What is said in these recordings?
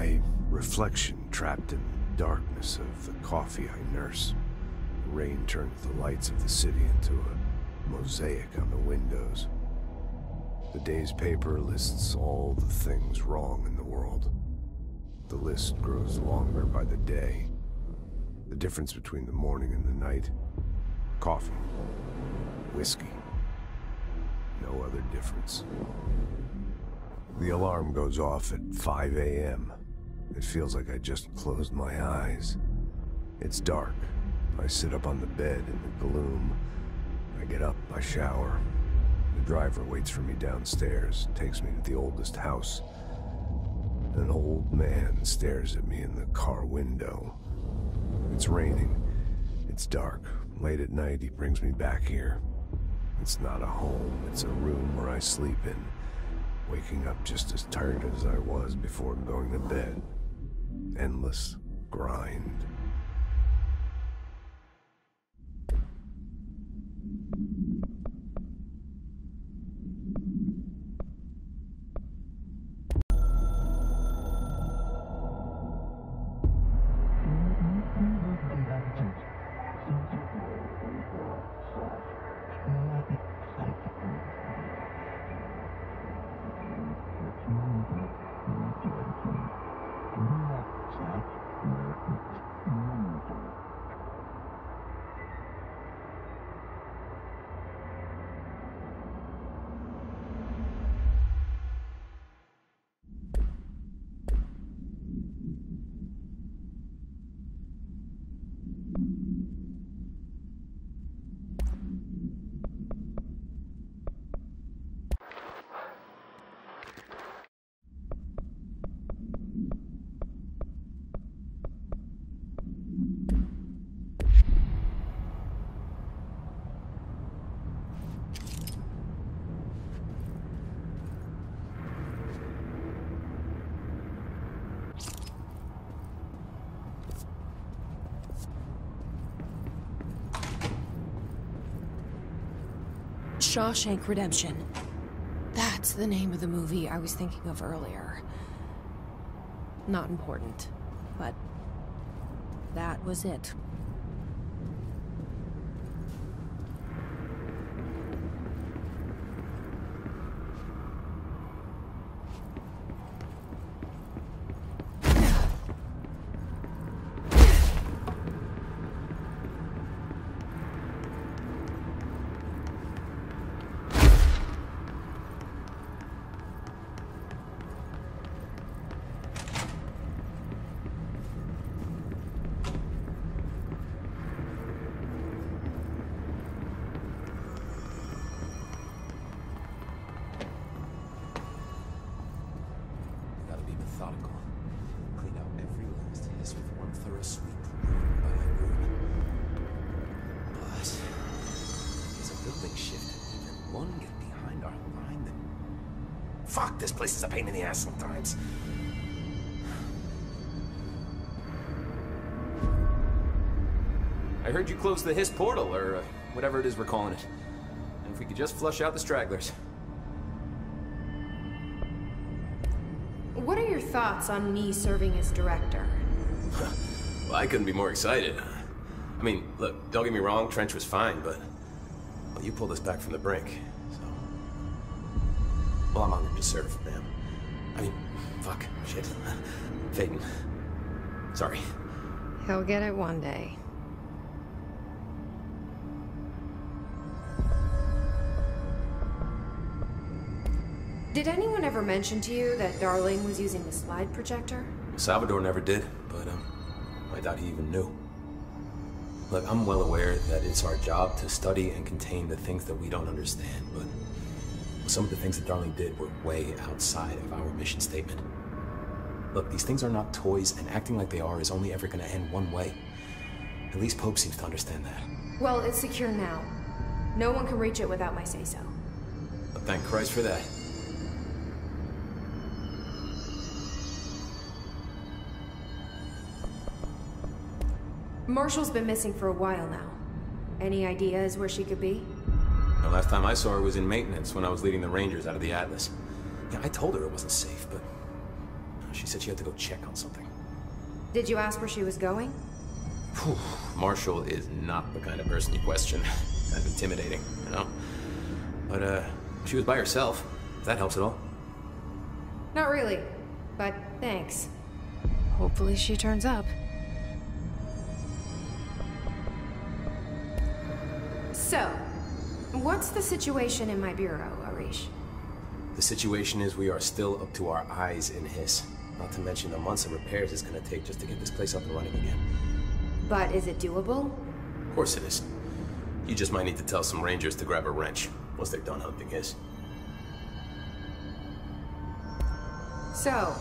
My reflection trapped in the darkness of the coffee I nurse. The rain turns the lights of the city into a mosaic on the windows. The day's paper lists all the things wrong in the world. The list grows longer by the day. The difference between the morning and the night: coffee, whiskey, no other difference. The alarm goes off at 5 a.m. It feels like I just closed my eyes. It's dark. I sit up on the bed in the gloom. I get up, I shower. The driver waits for me downstairs, takes me to the oldest house. An old man stares at me in the car window. It's raining. It's dark. Late at night, he brings me back here. It's not a home, it's a room where I sleep in, waking up just as tired as I was before going to bed. Endless grind. Shawshank Redemption. That's the name of the movie I was thinking of earlier. Not important, but that was it. Fuck, this place is a pain in the ass sometimes. I heard you closed the Hiss portal, or whatever it is we're calling it. And if we could just flush out the stragglers. What are your thoughts on me serving as director? Well, I couldn't be more excited. I mean, look, don't get me wrong, Trench was fine, but... well, you pulled us back from the brink, so... well, I'm honored to serve, man. I mean, fuck, shit. Faden. Sorry. He'll get it one day. Did anyone ever mention to you that Darling was using the slide projector? Salvador never did, but I doubt he even knew. Look, I'm well aware that it's our job to study and contain the things that we don't understand, but some of the things that Darling did were way outside of our mission statement. Look, these things are not toys, and acting like they are is only ever going to end one way. At least Pope seems to understand that. Well, it's secure now. No one can reach it without my say-so. But thank Christ for that. Marshall's been missing for a while now. Any ideas where she could be? The last time I saw her was in maintenance when I was leading the Rangers out of the Atlas. Yeah, I told her it wasn't safe, but She said she had to go check on something. Did you ask where she was going? Whew. Marshall is not the kind of person you question. Kind of intimidating, you know? But, she was by herself, if that helps at all. Not really, but thanks. Hopefully she turns up. So, what's the situation in my bureau, Arish? The situation is we are still up to our eyes in Hiss. Not to mention the months of repairs it's gonna take just to get this place up and running again. But is it doable? Of course it is. You just might need to tell some rangers to grab a wrench once they're done hunting Hiss. So,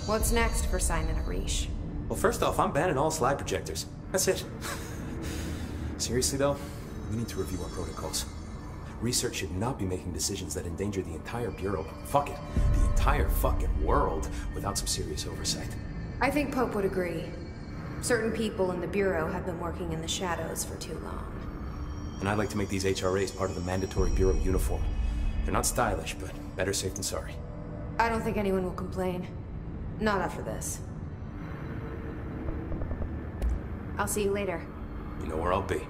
what's next for Simon Arish? Well, first off, I'm banning all slide projectors. That's it. Seriously though, we need to review our protocols. Research should not be making decisions that endanger the entire Bureau, fuck it, the entire fucking world, without some serious oversight. I think Pope would agree. Certain people in the Bureau have been working in the shadows for too long. And I'd like to make these HRAs part of the mandatory Bureau uniform. They're not stylish, but better safe than sorry. I don't think anyone will complain. Not after this. I'll see you later. You know where I'll be.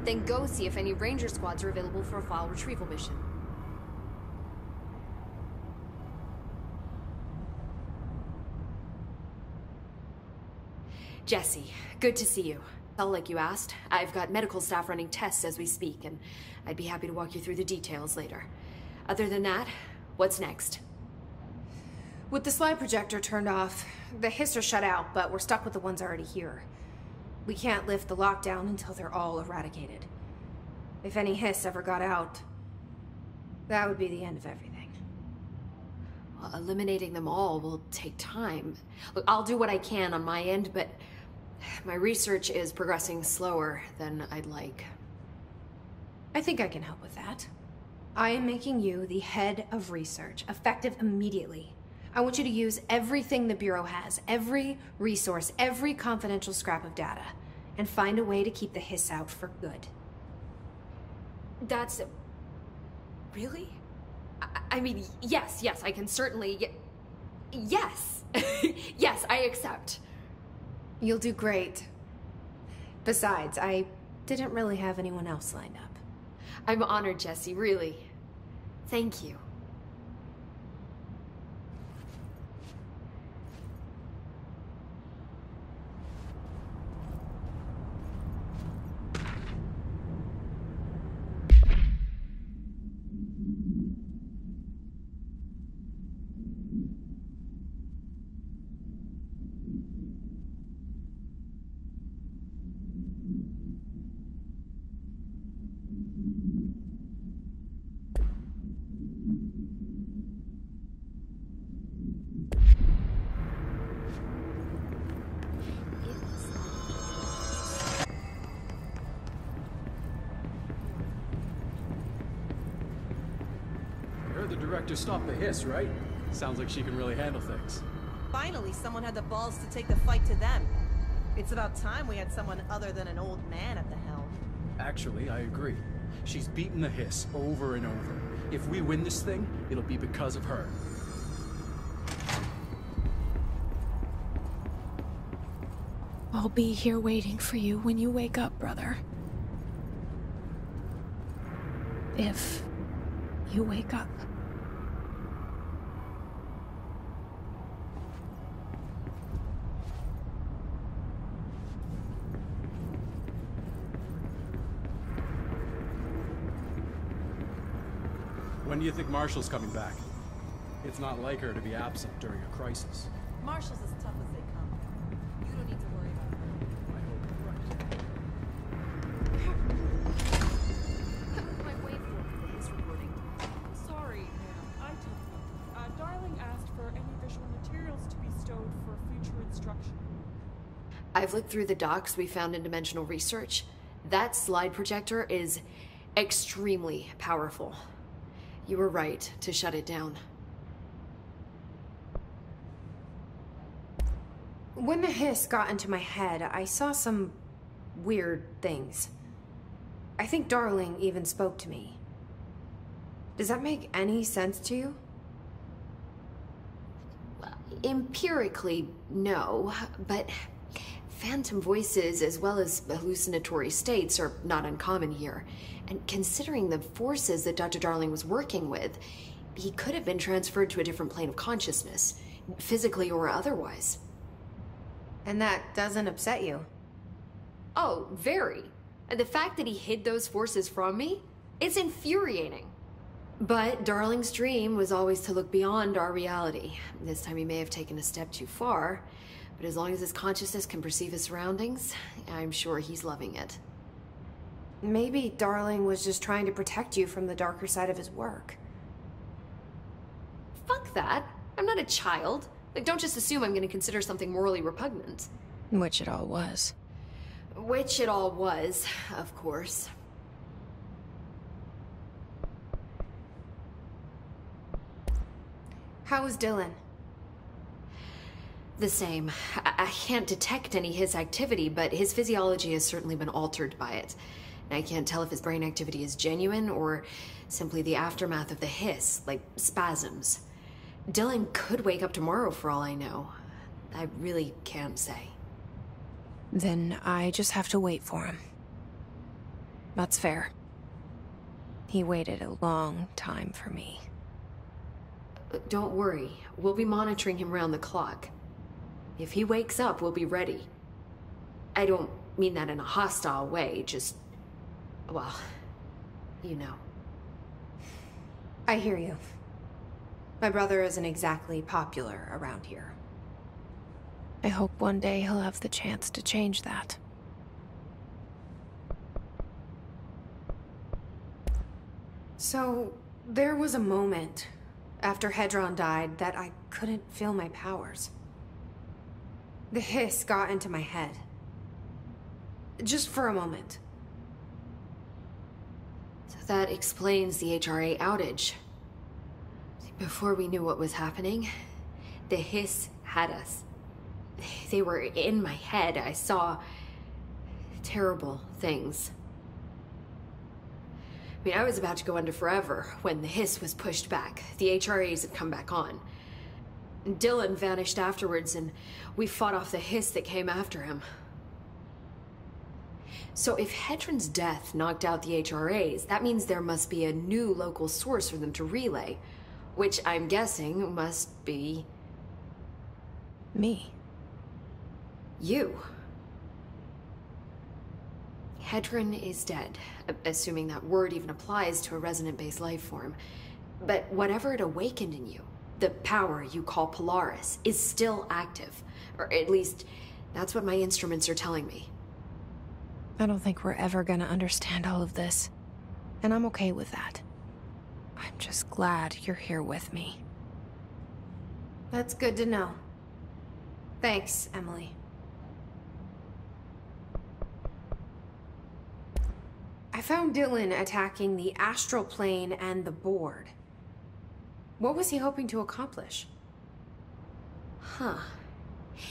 Then go see if any ranger squads are available for a file retrieval mission. Jesse, good to see you. Well, like you asked, I've got medical staff running tests as we speak, and I'd be happy to walk you through the details later. Other than that, what's next? With the slide projector turned off, the Hiss are shut out, but we're stuck with the ones already here. We can't lift the lockdown until they're all eradicated. If any Hiss ever got out, that would be the end of everything. Well, eliminating them all will take time. Look, I'll do what I can on my end, but my research is progressing slower than I'd like. I think I can help with that. I am making you the head of research, effective immediately. I want you to use everything the Bureau has, every resource, every confidential scrap of data, and find a way to keep the Hiss out for good. That's... really? I mean, yes, I can certainly... Yes! Yes, I accept. You'll do great. Besides, I didn't really have anyone else lined up. I'm honored, Jesse, really. Thank you. The director stopped the Hiss, right? Sounds like she can really handle things. Finally, someone had the balls to take the fight to them. It's about time we had someone other than an old man at the helm. Actually, I agree. She's beaten the Hiss over and over. If we win this thing, it'll be because of her. I'll be here waiting for you when you wake up, brother. If you wake up. When do you think Marshall's coming back? It's not like her to be absent during a crisis. Marshall's as tough as they come. You don't need to worry about her. I hope you're right. My way. I've looked through the docs we found in Dimensional Research. That slide projector is extremely powerful. You were right to shut it down. When the hiss got into my head, I saw some weird things. I think Darling even spoke to me. Does that make any sense to you? Empirically, no, but phantom voices as well as hallucinatory states are not uncommon here. And considering the forces that Dr. Darling was working with, he could have been transferred to a different plane of consciousness, physically or otherwise. And that doesn't upset you? Oh, very. And the fact that he hid those forces from me, it's infuriating. But Darling's dream was always to look beyond our reality. This time he may have taken a step too far, but as long as his consciousness can perceive his surroundings, I'm sure he's loving it. Maybe Darling was just trying to protect you from the darker side of his work. Fuck that. I'm not a child. Like, don't just assume I'm going to consider something morally repugnant. Which it all was. Which it all was, of course. How is Dylan? The same. I can't detect any his activity, but his physiology has certainly been altered by it. And I can't tell if his brain activity is genuine or simply the aftermath of the hiss, like spasms. Dylan could wake up tomorrow for all I know. I really can't say. Then I just have to wait for him. That's fair. He waited a long time for me. Don't worry. We'll be monitoring him round the clock. If he wakes up, we'll be ready. I don't mean that in a hostile way, just... well, you know. I hear you. My brother isn't exactly popular around here. I hope one day he'll have the chance to change that. So, there was a moment after Hedron died that I couldn't feel my powers. The hiss got into my head. Just for a moment. So that explains the HRA outage. Before we knew what was happening, the hiss had us. They were in my head. I saw terrible things. I mean, I was about to go under forever when the hiss was pushed back. The HRAs had come back on. Dylan vanished afterwards, and we fought off the hiss that came after him. So if Hedron's death knocked out the HRAs, that means there must be a new local source for them to relay, which I'm guessing must be... me. You. Hedron is dead, assuming that word even applies to a resonant-based life form. But whatever it awakened in you, the power you call Polaris, is still active. Or at least, that's what my instruments are telling me. I don't think we're ever gonna understand all of this. And I'm okay with that. I'm just glad you're here with me. That's good to know. Thanks, Emily. I found Dylan attacking the astral plane and the board. What was he hoping to accomplish? Huh.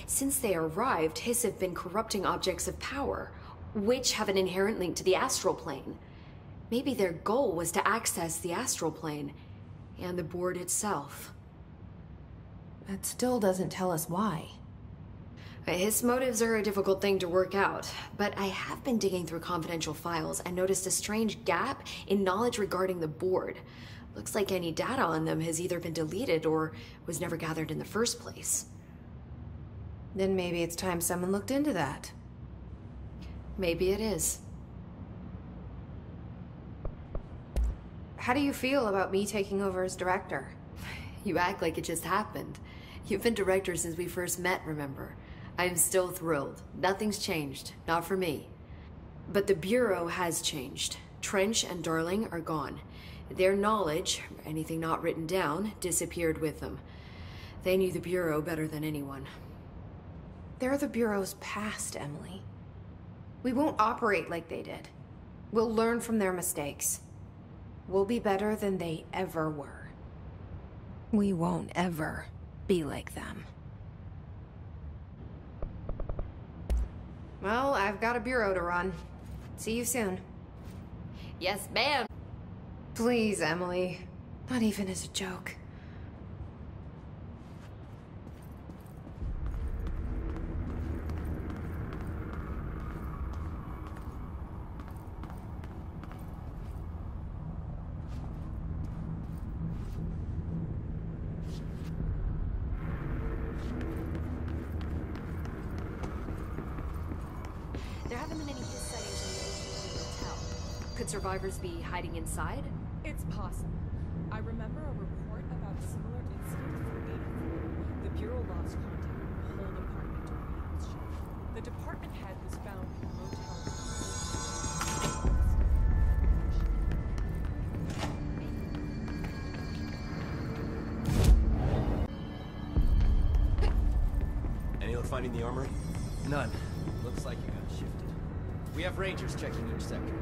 Since they arrived, Hiss have been corrupting objects of power, which have an inherent link to the astral plane. Maybe their goal was to access the astral plane and the board itself. That still doesn't tell us why. His motives are a difficult thing to work out, but I have been digging through confidential files and noticed a strange gap in knowledge regarding the board. Looks like any data on them has either been deleted or was never gathered in the first place. Then maybe it's time someone looked into that. Maybe it is. How do you feel about me taking over as director? You act like it just happened. You've been director since we first met, remember? I'm still thrilled. Nothing's changed. Not for me. But the Bureau has changed. Trench and Darling are gone. Their knowledge, anything not written down, disappeared with them. They knew the Bureau better than anyone. They're the Bureau's past, Emily. We won't operate like they did. We'll learn from their mistakes. We'll be better than they ever were. We won't ever be like them. Well, I've got a bureau to run. See you soon. Yes, ma'am. Please, Emily. Not even as a joke. There haven't been any his sightings in the Ocean Hotel. Could survivors be hiding inside? It's possible. I remember a report about a similar incident from 84. The Bureau lost contact with the whole department during the house show. The department head was found in a motel. Any luck finding the armory? None. Looks like you got shifted. We have rangers checking each sector.